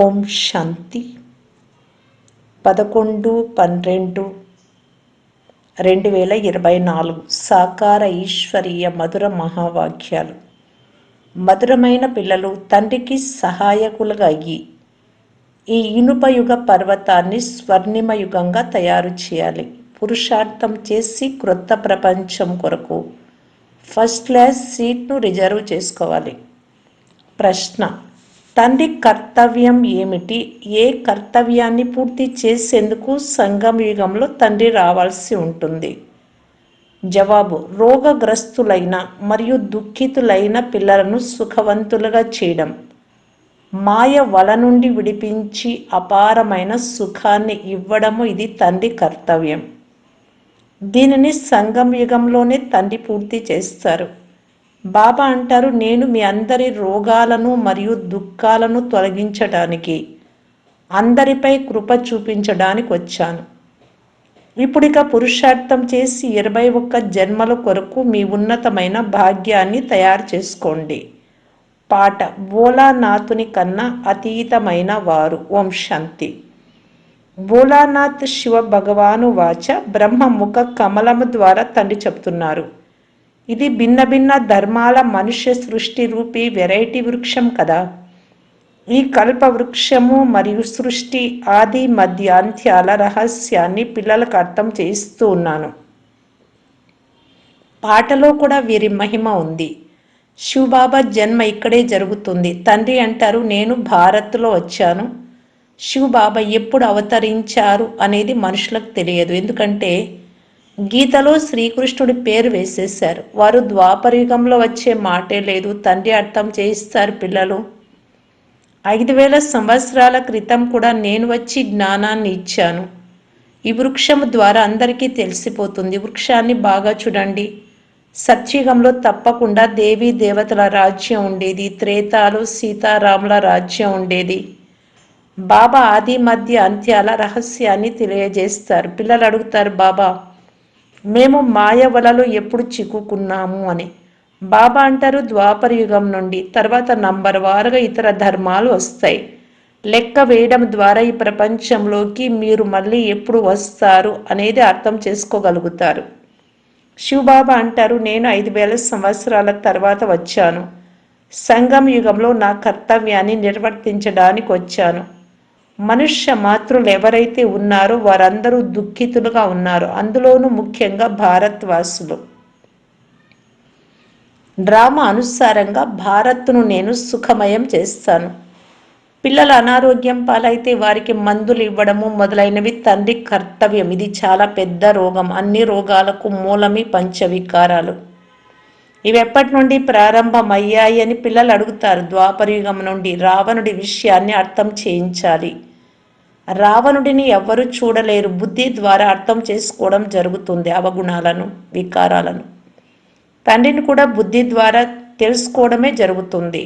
ఓం శాంతి 11/12/2024 సాకార ఈశ్వరీయ మధుర మహావాక్యాలు. మధురమైన పిల్లలు తండ్రికి సహాయకులుగా అయ్యి ఈ ఇనుపయుగ పర్వతాన్ని స్వర్ణిమయుగంగా తయారు చేయాలి. పురుషార్థం చేసి క్రొత్త ప్రపంచం కొరకు ఫస్ట్ క్లాస్ సీట్ను రిజర్వ్ చేసుకోవాలి. ప్రశ్న: తండ్రి కర్తవ్యం ఏమిటి? ఏ కర్తవ్యాన్ని పూర్తి చేసేందుకు సంగమ యుగంలో తండ్రి రావాల్సి ఉంటుంది? జవాబు: రోగగ్రస్తులైన మరియు దుఃఖితులైన పిల్లలను సుఖవంతులుగా చేయడం, మాయ వల నుండి విడిపించి అపారమైన సుఖాన్ని ఇవ్వడము ఇది తండ్రి కర్తవ్యం. దీనిని సంగమ యుగంలోనే తండ్రి పూర్తి చేస్తారు. బాబా అంటారు, నేను మీ అందరి రోగాలను మరియు దుఃఖాలను తొలగించడానికి, అందరిపై కృప చూపించడానికి వచ్చాను. ఇప్పుడిక పురుషార్థం చేసి 21 జన్మల కొరకు మీ ఉన్నతమైన భాగ్యాన్ని తయారు చేసుకోండి. పాట: భోలానాథుని కన్నా అతీతమైన వారు. ఓం శాంతి. భోలానాథ్ శివ భగవాను వాచ బ్రహ్మ ముఖ కమలము ద్వారా తండ్రి చెప్తున్నారు. ఇది భిన్న భిన్న ధర్మాల మనుష్య సృష్టి రూపీ వెరైటీ వృక్షం కదా. ఈ కల్ప వృక్షము మరియు సృష్టి ఆది మధ్య అంత్యాల రహస్యాన్ని పిల్లలకు అర్థం చేస్తూ ఉన్నాను. పాటలో కూడా వీరి మహిమ ఉంది. శివబాబా జన్మ ఇక్కడే జరుగుతుంది. తండ్రి అంటారు, నేను భారత్లో వచ్చాను. శివబాబా ఎప్పుడు అవతరించారు అనేది మనుషులకు తెలియదు. ఎందుకంటే గీతలో శ్రీకృష్ణుడి పేరు వేసేశారు. వారు ద్వాపరయుగంలో వచ్చే మాటే లేదు. తండ్రి అర్థం చేయిస్తారు. పిల్లలు 5000 సంవత్సరాల క్రితం కూడా నేను వచ్చి జ్ఞానాన్ని ఇచ్చాను. ఈ వృక్షము ద్వారా అందరికీ తెలిసిపోతుంది. వృక్షాన్ని బాగా చూడండి. సత్యుగంలో తప్పకుండా దేవీ దేవతల రాజ్యం ఉండేది. త్రేతాలు సీతారాముల రాజ్యం ఉండేది. బాబా ఆది మధ్య అంత్యాల రహస్యాన్ని తెలియజేస్తారు. పిల్లలు అడుగుతారు, బాబా మేము మాయ వలలో ఎప్పుడు చిక్కుకున్నాము అని. బాబా అంటారు, ద్వాపర యుగం నుండి తర్వాత నంబర్ వారుగా ఇతర ధర్మాలు వస్తాయి. లెక్క వేయడం ద్వారా ఈ ప్రపంచంలోకి మీరు మళ్ళీ ఎప్పుడు వస్తారు అనేది అర్థం చేసుకోగలుగుతారు. శివబాబా అంటారు, నేను 5000 సంవత్సరాల తర్వాత వచ్చాను. సంగమ యుగంలో నా కర్తవ్యాన్ని నిర్వర్తించడానికి వచ్చాను. మనుష్య మాతృలు ఎవరైతే ఉన్నారో వారందరూ దుఃఖితులుగా ఉన్నారు. అందులోనూ ముఖ్యంగా భారత్వాసులు. డ్రామా అనుసారంగా భారత్ను నేను సుఖమయం చేస్తాను. పిల్లల అనారోగ్యం పాలైతే వారికి మందులు ఇవ్వడము మొదలైనవి తండ్రి కర్తవ్యం. ఇది చాలా పెద్ద రోగం. అన్ని రోగాలకు మూలమి పంచవికారాలు. ఇవి ఎప్పటి నుండి ప్రారంభమయ్యాయి అని పిల్లలు అడుగుతారు. ద్వాపరయుగం నుండి. రావణుడి విషయాన్ని అర్థం చేయించాలి. రావణుడిని ఎవ్వరూ చూడలేరు. బుద్ధి ద్వారా అర్థం చేసుకోవడం జరుగుతుంది. అవగుణాలను, వికారాలను. తండ్రిని కూడా బుద్ధి ద్వారా తెలుసుకోవడమే జరుగుతుంది.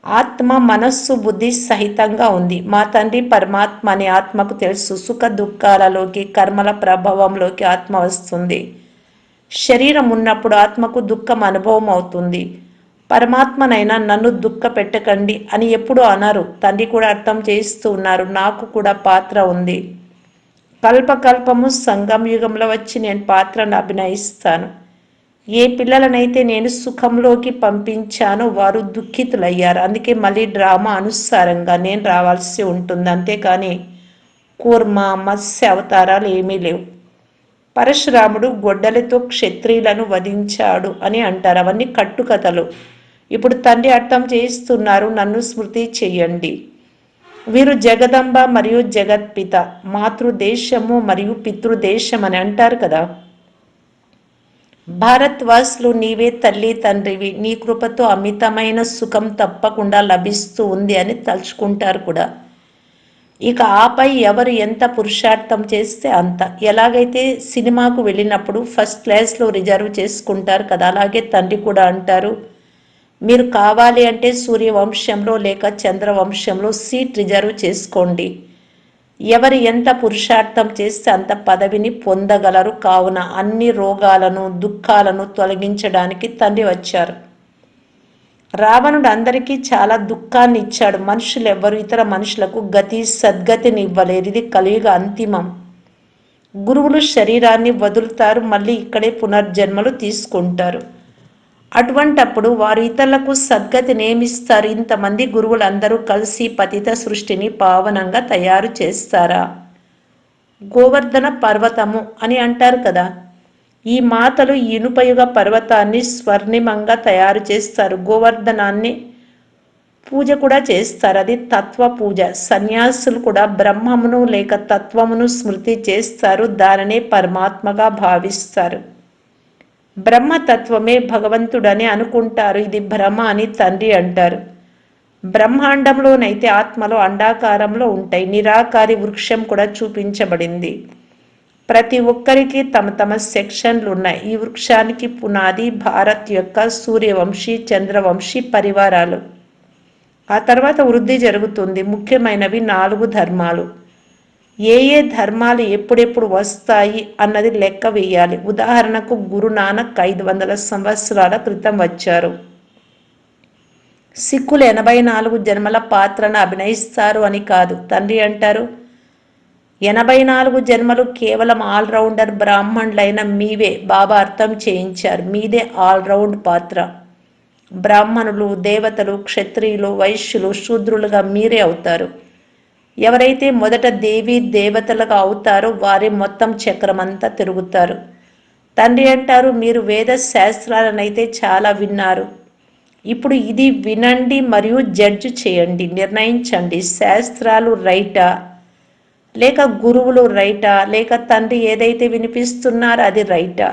ఆత్మ మనస్సు బుద్ధి సహితంగా ఉంది. మా తండ్రి పరమాత్మ అని ఆత్మకు తెలుసు. సుఖ దుఃఖాలలోకి, కర్మల ప్రభావంలోకి ఆత్మ వస్తుంది. శరీరం ఉన్నప్పుడు ఆత్మకు దుఃఖం అనుభవం అవుతుంది. పరమాత్మనైనా నన్ను దుఃఖ పెట్టకండి అని ఎప్పుడూ అనరు. తండ్రి కూడా అర్థం చేస్తూ ఉన్నారు, నాకు కూడా పాత్ర ఉంది. కల్పకల్పము సంగమ యుగంలో వచ్చి నేను పాత్రను అభినయిస్తాను. ఏ పిల్లలనైతే నేను సుఖంలోకి పంపించానో వారు దుఃఖితులయ్యారు. అందుకే మళ్ళీ డ్రామా అనుసారంగా నేను రావాల్సి ఉంటుంది. అంతేకాని కూర్మ మత్స్య అవతారాలు ఏమీ లేవు. పరశురాముడు గొడ్డలితో క్షత్రియులను వధించాడు అని అంటారు. అవన్నీ కట్టుకథలు. ఇప్పుడు తండ్రి అర్థం చేయిస్తున్నారు, నన్ను స్మృతి చెయ్యండి. వీరు జగదంబ మరియు జగత్పిత, మాతృదేశము మరియు పితృదేశం అని అంటారు కదా. భారత్వాసులు నీవే తల్లి తండ్రివి. నీ కృపతో అమితమైన సుఖం తప్పకుండా లభిస్తూ ఉంది అని తలుచుకుంటారు కూడా. ఇక ఆపై ఎవరు ఎంత పురుషార్థం చేస్తే అంత. ఎలాగైతే సినిమాకు వెళ్ళినప్పుడు ఫస్ట్ క్లాస్లో రిజర్వ్ చేసుకుంటారు కదా, అలాగే తండ్రి కూడా అంటారు, మీరు కావాలి అంటే సూర్యవంశంలో లేక చంద్రవంశంలో సీట్ రిజర్వ్ చేసుకోండి. ఎవరు ఎంత పురుషార్థం చేస్తే అంత పదవిని పొందగలరు. కావున అన్ని రోగాలను దుఃఖాలను తొలగించడానికి తండ్రి వచ్చారు. రావణుడు అందరికీ చాలా దుఃఖాన్ని ఇచ్చాడు. మనుషులెవ్వరూ ఇతర మనుషులకు సద్గతిని ఇవ్వలేరు. ఇది కలియుగ అంతిమం. గురువులు శరీరాన్ని వదులుతారు, మళ్ళీ ఇక్కడే పునర్జన్మలు తీసుకుంటారు. అటువంటప్పుడు వారు ఇతరులకు సద్గతిని ఏమిస్తారు? ఇంతమంది గురువులందరూ కలిసి పతిత సృష్టిని పావనంగా తయారు చేస్తారా? గోవర్ధన పర్వతము అని అంటారు కదా. ఈ మాతలు ఇనుపయుగ పర్వతాన్ని స్వర్ణిమంగా తయారు చేస్తారు. గోవర్ధనాన్ని పూజ కూడా చేస్తారు. అది తత్వ పూజ. సన్యాసులు కూడా బ్రహ్మమును లేక తత్వమును స్మృతి చేస్తారు. దానినే పరమాత్మగా భావిస్తారు. బ్రహ్మతత్వమే భగవంతుడని అనుకుంటారు. ఇది భ్రమ అని తండ్రి అంటారు. బ్రహ్మాండంలోనైతే ఆత్మలో అండాకారంలో ఉంటాయి. నిరాకారి వృక్షం కూడా చూపించబడింది. ప్రతి ఒక్కరికి తమ తమ సెక్షన్లు ఉన్నాయి. ఈ వృక్షానికి పునాది భారత్ యొక్క సూర్యవంశీ చంద్రవంశీ పరివారాలు. ఆ తర్వాత వృద్ధి జరుగుతుంది. ముఖ్యమైనవి 4 ధర్మాలు. ఏ ధర్మాలు ఎప్పుడెప్పుడు వస్తాయి అన్నది లెక్క వేయాలి. ఉదాహరణకు గురునానక్ 500 సంవత్సరాల క్రితం వచ్చారు. సిక్కులు 84 జన్మల పాత్రను అభినయిస్తారు అని కాదు. తండ్రి అంటారు, 84 జన్మలు కేవలం ఆల్రౌండర్ బ్రాహ్మణులైన మీవే బాబా అర్థం చేయించారు. మీదే ఆల్రౌండ్ పాత్ర. బ్రాహ్మణులు, దేవతలు, క్షత్రియులు, వైశ్యులు, శూద్రులుగా మీరే అవుతారు. ఎవరైతే మొదట దేవీ దేవతలుగా అవుతారో వారే మొత్తం చక్రమంతా తిరుగుతారు. తండ్రి అంటారు, మీరు వేద శాస్త్రాలనైతే చాలా విన్నారు. ఇప్పుడు ఇది వినండి మరియు జడ్జ్ చేయండి, నిర్ణయించండి. శాస్త్రాలు రైటా లేక గురువులు రైటా లేక తండ్రి ఏదైతే వినిపిస్తున్నారో అది రైటా?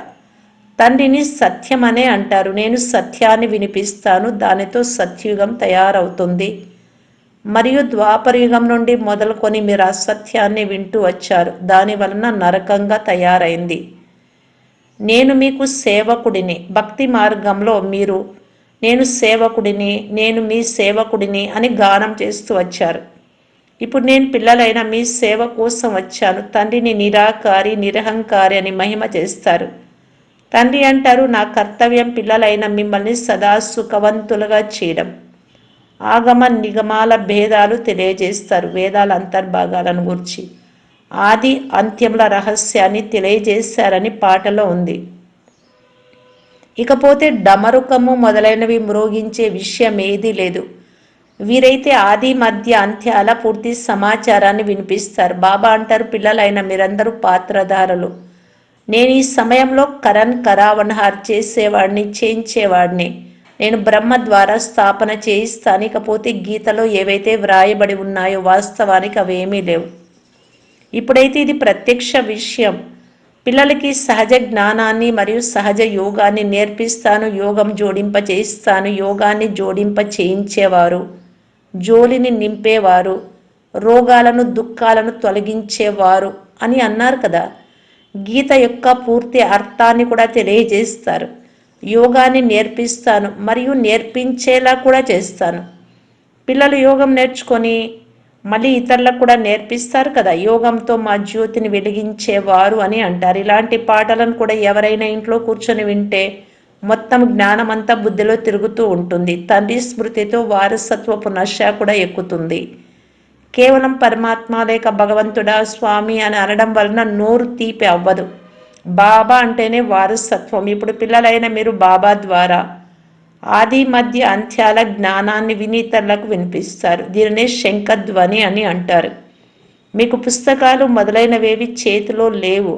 తండ్రిని సత్యమనే అంటారు. నేను సత్యాన్ని వినిపిస్తాను, దానితో సత్యుగం తయారవుతుంది. మరియు ద్వాపరయుగం నుండి మొదలుకొని మీరు అసత్యాన్ని వింటూ వచ్చారు. దాని వలన నరకంగా తయారైంది. నేను మీకు సేవకుడిని. భక్తి మార్గంలో మీరు నేను సేవకుడిని, నేను మీ సేవకుడిని అని గానం చేస్తూ వచ్చారు. ఇప్పుడు నేను పిల్లలైన మీ సేవ కోసం వచ్చాను. తండ్రిని నిరాకారి నిరహంకారి అని మహిమ చేస్తారు. తండ్రి అంటారు, నా కర్తవ్యం పిల్లలైన మిమ్మల్ని సదా సుఖవంతులుగా చేయడం. ఆగమ నిగమాల భేదాలు తెలియజేస్తారు. వేదాల అంతర్భాగాలను గురించి ఆది అంత్యముల రహస్యాన్ని తెలియజేశారని పాటలో ఉంది. ఇకపోతే డమరుకము మొదలైనవి మ్రోగించే విషయం ఏదీ లేదు. వీరైతే ఆది మధ్య అంత్యాల పూర్తి సమాచారాన్ని వినిపిస్తారు. బాబా అంటారు, పిల్లలైన మీరందరూ పాత్రధారులు. నేను ఈ సమయంలో కరావన్హార్ చేసేవాడిని, చేయించేవాడిని. నేను బ్రహ్మ ద్వారా స్థాపన చేయిస్తాను. ఇకపోతే గీతలో ఏవైతే వ్రాయబడి ఉన్నాయో వాస్తవానికి అవేమీ లేవు. ఇప్పుడైతే ఇది ప్రత్యక్ష విషయం. పిల్లలకి సహజ జ్ఞానాన్ని మరియు సహజ యోగాన్ని నేర్పిస్తాను. యోగం జోడింప చేయిస్తాను. యోగాన్ని జోడింప చేయించేవారు, జోలిని నింపేవారు, రోగాలను దుఃఖాలను తొలగించేవారు అని అన్నారు కదా. గీత యొక్క పూర్తి అర్థాన్ని కూడా తెలియజేస్తారు. యోగాన్ని నేర్పిస్తాను మరియు నేర్పించేలా కూడా చేస్తాను. పిల్లలు యోగం నేర్చుకొని మళ్ళీ ఇతరులకు కూడా నేర్పిస్తారు కదా. యోగంతో మా జ్యోతిని వెలిగించేవారు అని అంటారు. ఇలాంటి పాటలను కూడా ఎవరైనా ఇంట్లో కూర్చొని వింటే మొత్తం జ్ఞానం అంతా బుద్ధిలో తిరుగుతూ ఉంటుంది. తండ్రి స్మృతితో వారసత్వపు నశ కూడా ఎక్కుతుంది. కేవలం పరమాత్మ లేక భగవంతుడా స్వామి అని అనడం వలన నోరు తీపి అవ్వదు. బాబా అంటేనే వారసత్వం. ఇప్పుడు పిల్లలైన మీరు బాబా ద్వారా ఆది మధ్య అంత్యాల జ్ఞానాన్ని వినీతరులకు వినిపిస్తారు. దీనినే శంఖధ్వని అని అంటారు. మీకు పుస్తకాలు మొదలైనవేవి చేతిలో లేవు.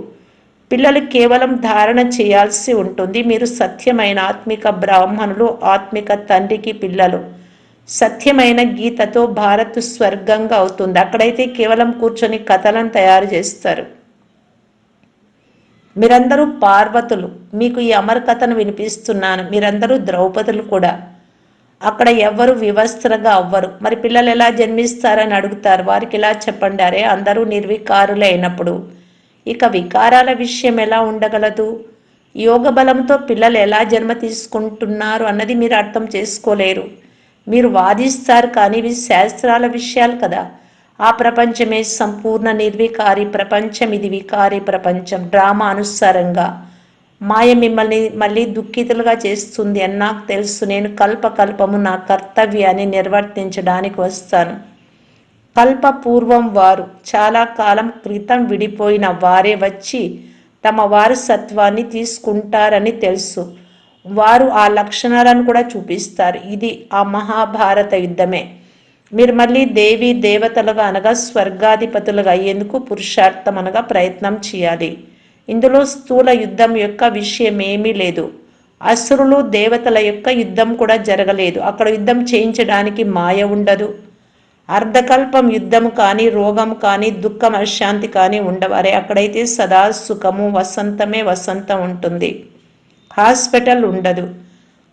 పిల్లలు కేవలం ధారణ చేయాల్సి ఉంటుంది. మీరు సత్యమైన ఆత్మిక బ్రాహ్మణులు, ఆత్మిక తండ్రికి పిల్లలు. సత్యమైన గీతతో భారత్ స్వర్గంగా అవుతుంది. అక్కడైతే కేవలం కూర్చొని కథలను తయారు చేస్తారు. మీరందరూ పార్వతులు. మీకు ఈ అమర కథను వినిపిస్తున్నాను. మీరందరూ ద్రౌపదులు కూడా. అక్కడ ఎవ్వరు వివస్త్రగా అవ్వరు. మరి పిల్లలు ఎలా జన్మిస్తారని అడుగుతారు. వారికి ఇలా చెప్పండి, అరే అందరూ నిర్వికారులే అయినప్పుడు ఇక వికారాల విషయం ఎలా ఉండగలదు? యోగ బలంతో పిల్లలు ఎలా జన్మ తీసుకుంటున్నారు అన్నది మీరు అర్థం చేసుకోలేరు. మీరు వాదిస్తారు, కానీ ఇవి శాస్త్రాల విషయాలు కదా. ఆ ప్రపంచమే సంపూర్ణ నిర్వికారి ప్రపంచం. ఇది వికారి ప్రపంచం. డ్రామా అనుసారంగా మాయ మిమ్మల్ని మళ్ళీ దుఃఖితులుగా చేస్తుంది అని నాకు తెలుసు. నేను కల్పకల్పము నా కర్తవ్యాన్ని నిర్వర్తించడానికి వస్తాను. కల్పపూర్వం వారు చాలా కాలం క్రితం విడిపోయిన వారే వచ్చి తమ వారసత్వాన్ని తీసుకుంటారని తెలుసు. వారు ఆ లక్షణాలను కూడా చూపిస్తారు. ఇది ఆ మహాభారత యుద్ధమే. మీరు మళ్ళీ దేవి దేవతలుగా అనగా స్వర్గాధిపతులుగా అయ్యేందుకు పురుషార్థం అనగా ప్రయత్నం చేయాలి. ఇందులో స్థూల యుద్ధం యొక్క విషయం ఏమీ లేదు. అసురులు దేవతల యొక్క యుద్ధం కూడా జరగలేదు. అక్కడ యుద్ధం చేయించడానికి మాయ ఉండదు. అర్ధకల్పం యుద్ధం కానీ, రోగం కానీ, దుఃఖం, అశాంతి కానీ ఉండవరే. అక్కడైతే సదా సుఖము, వసంతమే వసంతం ఉంటుంది. హాస్పిటల్ ఉండదు.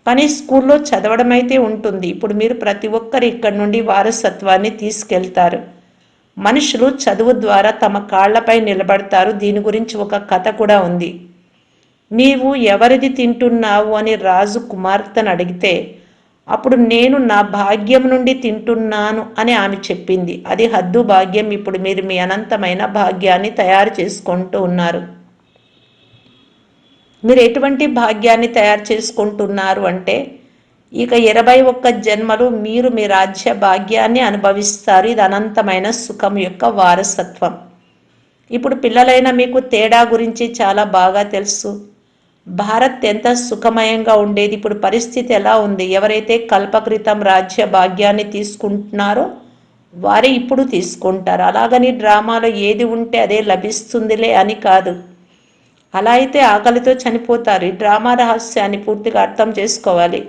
కానీ స్కూల్లో చదవడం అయితే ఉంటుంది. ఇప్పుడు మీరు ప్రతి ఒక్కరు ఇక్కడి నుండి వారసత్వాన్ని తీసుకెళ్తారు. మనుషులు చదువు ద్వారా తమ కాళ్లపై నిలబడతారు. దీని గురించి ఒక కథ కూడా ఉంది. నీవు ఎవరిది తింటున్నావు అని రాజు కుమార్తెను అడిగితే అప్పుడు నేను నా భాగ్యం నుండి తింటున్నాను అని ఆమె చెప్పింది. అది హద్దు భాగ్యం. ఇప్పుడు మీరు మీ అనంతమైన భాగ్యాన్ని తయారు చేసుకుంటూ ఉన్నారు. మీరు ఎటువంటి భాగ్యాన్ని తయారు చేసుకుంటున్నారు అంటే ఇక 21 జన్మలు మీరు మీ రాజ్య భాగ్యాన్ని అనుభవిస్తారు. ఇది అనంతమైన సుఖం యొక్క వారసత్వం. ఇప్పుడు పిల్లలైన మీకు తేడా గురించి చాలా బాగా తెలుసు. భారత్ ఎంత సుఖమయంగా ఉండేది, ఇప్పుడు పరిస్థితి ఎలా ఉంది. ఎవరైతే కల్పకృతం రాజ్య భాగ్యాన్ని తీసుకుంటున్నారో వారే ఇప్పుడు తీసుకుంటారు. అలాగని డ్రామాలో ఏది ఉంటే అదే లభిస్తుందిలే అని కాదు. అలా అయితే ఆకలితో చనిపోతారు. ఈ డ్రామా రహస్యాన్ని పూర్తిగా అర్థం చేసుకోవాలి.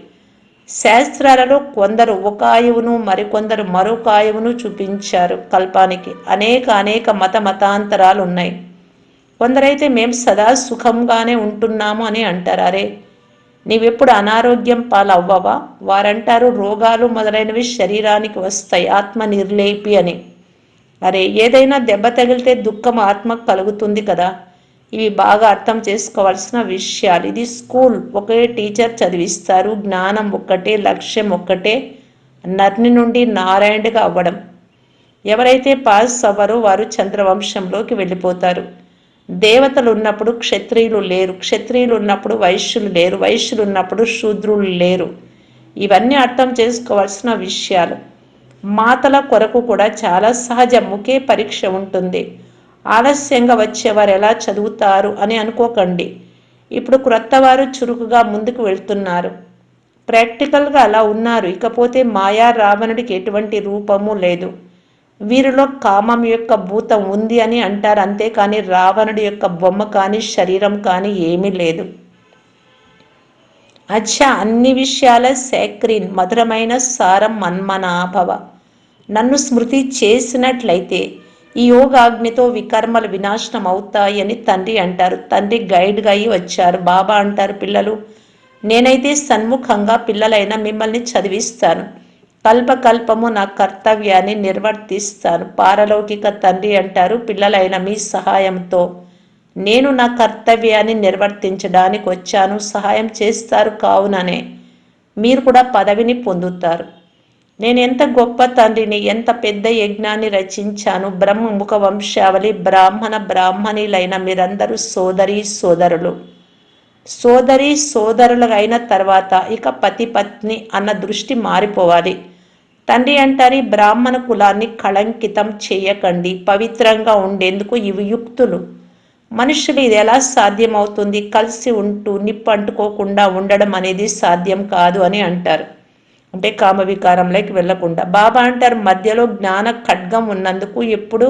శాస్త్రాలలో కొందరు ఒక ఆయువును మరికొందరు మరొక ఆయువును చూపించారు. కల్పానికి అనేక మతాంతరాలు ఉన్నాయి. కొందరైతే మేము సదా సుఖంగానే ఉంటున్నాము అని అంటారు. అరే, నీవెప్పుడు అనారోగ్యం పాలవ్వవా? వారంటారు రోగాలు మొదలైనవి శరీరానికి వస్తాయి, ఆత్మ నిర్లేపి అని. అరే, ఏదైనా దెబ్బ తగిలితే దుఃఖం ఆత్మకు కలుగుతుంది కదా. ఇవి బాగా అర్థం చేసుకోవాల్సిన విషయాలు. ఇది స్కూల్, ఒకే టీచర్ చదివిస్తారు. జ్ఞానం ఒక్కటే, లక్ష్యం ఒక్కటే, నర్ని నుండి నారాయణుడిగా అవ్వడం. ఎవరైతే పాస్ అవ్వరో వారు చంద్రవంశంలోకి వెళ్ళిపోతారు. దేవతలు ఉన్నప్పుడు క్షత్రియులు లేరు, క్షత్రియులు ఉన్నప్పుడు వైశ్యులు లేరు, వైశ్యులు ఉన్నప్పుడు శూద్రులు లేరు. ఇవన్నీ అర్థం చేసుకోవాల్సిన విషయాలు. మాతల కొరకు కూడా చాలా సహజం. ఒకే పరీక్ష ఉంటుంది. ఆలస్యంగా వచ్చేవారు ఎలా చదువుతారు అని అనుకోకండి. ఇప్పుడు క్రొత్త వారు చురుకుగా ముందుకు వెళ్తున్నారు. ప్రాక్టికల్గా అలా ఉన్నారు. ఇకపోతే మాయా రావణుడికి ఎటువంటి రూపము లేదు. వీరిలో కామం యొక్క భూతం ఉంది అని అంటారు. అంతేకాని రావణుడి యొక్క బొమ్మ కానీ శరీరం కానీ ఏమీ లేదు. అచ్చా, అన్ని విషయాల సేక్రీన్ మధురమైన సారం మన్మనాభవ. నన్ను స్మృతి చేసినట్లయితే ఈ యోగాగ్నితో వికర్మలు వినాశనం అవుతాయని తండ్రి అంటారు. తండ్రి గైడ్గా అయి వచ్చారు. బాబా అంటారు, పిల్లలు నేనైతే సన్ముఖంగా పిల్లలైన మిమ్మల్ని చదివిస్తాను. కల్పకల్పము నా కర్తవ్యాన్ని నిర్వర్తిస్తాను. పారలౌకిక తండ్రి అంటారు, పిల్లలైన మీ సహాయంతో నేను నా కర్తవ్యాన్ని నిర్వర్తించడానికి వచ్చాను. సహాయం చేస్తారు, కావుననే మీరు కూడా పదవిని పొందుతారు. నేను ఎంత గొప్ప తండ్రిని, ఎంత పెద్ద యజ్ఞాన్ని రచించాను. బ్రహ్మముఖ వంశావళి బ్రాహ్మణీలైన మీరందరూ సోదరీ సోదరులు. సోదరీ సోదరులు అయిన తర్వాత ఇక పతి పత్ని అన్న దృష్టి మారిపోవాలి. తండ్రి అంటారు, బ్రాహ్మణ కులాన్ని కళంకితం చేయకండి. పవిత్రంగా ఉండేందుకు ఇవి యుక్తులు. మనుషులు ఇది ఎలా సాధ్యమవుతుంది? కలిసి ఉంటూ నిప్పు అంటుకోకుండా ఉండడం అనేది సాధ్యం కాదు అని అంటారు. అంటే కామవికారంలోకి వెళ్లకుండా. బాబా అంటారు, మధ్యలో జ్ఞాన ఖడ్గం ఉన్నందుకు ఎప్పుడు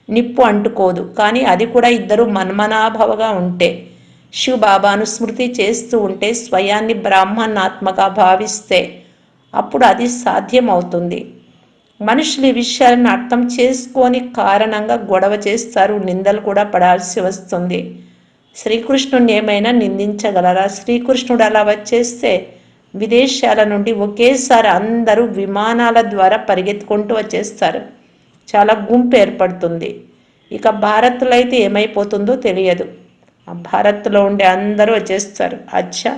నిప్పు అంటుకోదు. కానీ అది కూడా ఇద్దరు మన్మనాభవగా ఉంటే, శివ బాబాను స్మృతి చేస్తూ ఉంటే, స్వయాన్ని బ్రాహ్మణాత్మగా భావిస్తే అప్పుడు అది సాధ్యం అవుతుంది. మనుషులు ఈ విషయాలను అర్థం చేసుకోని కారణంగా గొడవ చేస్తారు, నిందలు కూడా పడాల్సి వస్తుంది. శ్రీకృష్ణుని ఏమైనా నిందించగలరా? శ్రీకృష్ణుడు అలా వచ్చేస్తే విదేశాల నుండి ఒకేసారి అందరూ విమానాల ద్వారా పరిగెత్తుకుంటూ వచ్చేస్తారు. చాలా గుంపు ఏర్పడుతుంది. ఇక భారత్లో అయితే ఏమైపోతుందో తెలియదు. ఆ భారత్లో ఉండే అందరూ వచ్చేస్తారు. అచ్చా,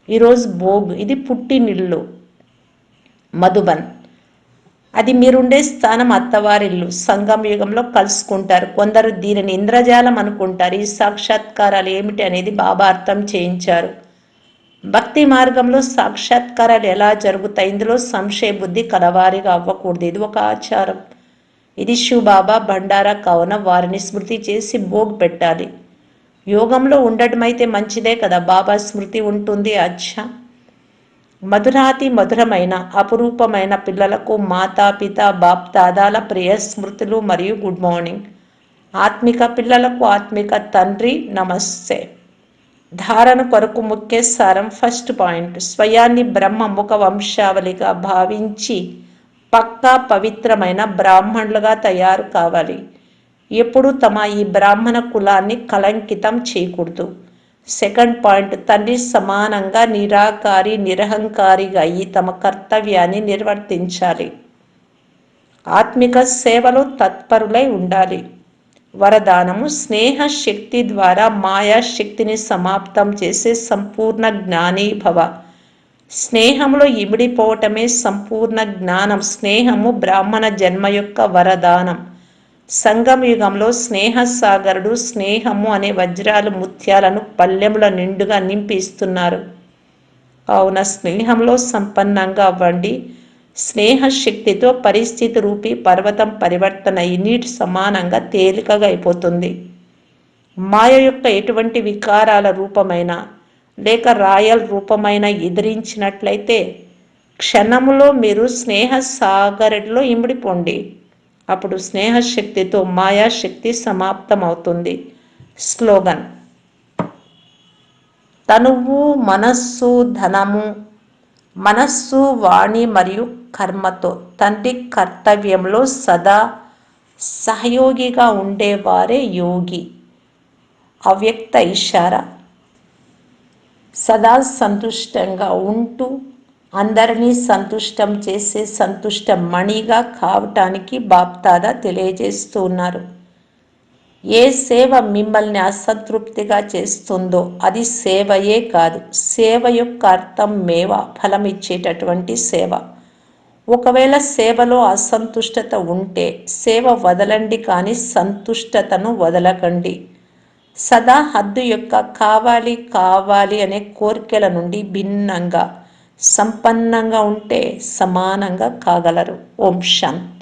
ఈరోజు భోగ్, ఇది పుట్టినిల్లు మధుబన్. అది మీరుండే స్థానం అత్తవారిల్లు. సంగమ యుగంలో కలుసుకుంటారు. కొందరు దీనిని ఇంద్రజాలం అనుకుంటారు. ఈ సాక్షాత్కారాలు ఏమిటి అనేది బాబా అర్థం చేయించారు. భక్తి మార్గంలో సాక్షాత్కారాలు ఎలా జరుగుతాయి? ఇందులో సంశయ బుద్ధి కలవారిగా అవ్వకూడదు. ఇది ఒక ఆచారం. ఇది శివబాబా బండారా కావున వారిని స్మృతి చేసి భోగ్ పెట్టాలి. యోగంలో ఉండటమైతే మంచిదే కదా, బాబా స్మృతి ఉంటుంది. అచ్చా, మధురాతి మధురమైన అపురూపమైన పిల్లలకు మాతాపిత బాప్ దాదాల ప్రియ స్మృతులు మరియు గుడ్ మార్నింగ్. ఆత్మిక పిల్లలకు ఆత్మిక తండ్రి నమస్తే. ధారణ కొరకు ముఖ్య సారం. ఫస్ట్ పాయింట్, స్వయాన్ని బ్రహ్మ ముఖ వంశావళిగా భావించి పక్కా పవిత్రమైన బ్రాహ్మణులుగా తయారు కావాలి. ఎప్పుడు తమ ఈ బ్రాహ్మణ కులాన్ని కళంకితం చేయకూడదు. సెకండ్ పాయింట్, తండ్రి సమానంగా నిరాకారి నిరహంకారిగా అయ్యి తమ కర్తవ్యాన్ని నిర్వర్తించాలి. ఆత్మిక సేవలో తత్పరులై ఉండాలి. వరదానము, స్నేహ శక్తి ద్వారా మాయా శక్తిని సమాప్తం చేసే సంపూర్ణ జ్ఞానీ భవ. స్నేహంలో ఇమిడిపోవటమే సంపూర్ణ జ్ఞానం. స్నేహము బ్రాహ్మణ జన్మ యొక్క వరదానం. సంగమ యుగంలో స్నేహ సాగరుడు స్నేహము అనే వజ్రాలు ముత్యాలను పల్లెముల నిండుగా నింపి ఇస్తున్నారు. కావున స్నేహంలో సంపన్నంగా అవ్వండి. స్నేహ శక్తితో పరిస్థితి రూపీ పర్వతం పరివర్తన అయి నీటి సమానంగా తేలికగా అయిపోతుంది. మాయ యొక్క ఎటువంటి వికారాల రూపమైన లేక రాయల్ రూపమైన ఎదిరించినట్లయితే క్షణములో మీరు స్నేహ సాగరుడిలో ఇమిడిపోండి. అప్పుడు స్నేహశక్తితో మాయాశక్తి సమాప్తం అవుతుంది. స్లోగన్, తనువు మనస్సు ధనము, మనస్సు వాణి మరియు కర్మతో తండ్రి కర్తవ్యంలో సదా సహయోగిగా ఉండేవారే యోగి. అవ్యక్త ఇషారా, సదా సంతుష్టంగా ఉంటూ అందరినీ సంతుష్టం చేసే సంతుష్ట మణిగా కావటానికి బాప్దాదా తెలియజేస్తూ ఉన్నారు. ఏ సేవ మిమ్మల్ని అసంతృప్తిగా చేస్తుందో అది సేవయే కాదు. సేవ యొక్క అర్థం మేవ, ఫలం ఇచ్చేటటువంటి సేవ. ఒకవేళ సేవలో అసంతుష్టత ఉంటే సేవ వదలండి, కానీ సంతుష్టతను వదలకండి. సదా హద్దు యొక్క కావాలి కావాలి అనే కోరికల నుండి భిన్నంగా సంపన్నంగా ఉంటే సమానంగా కాగలరు. ఓం శాంతి.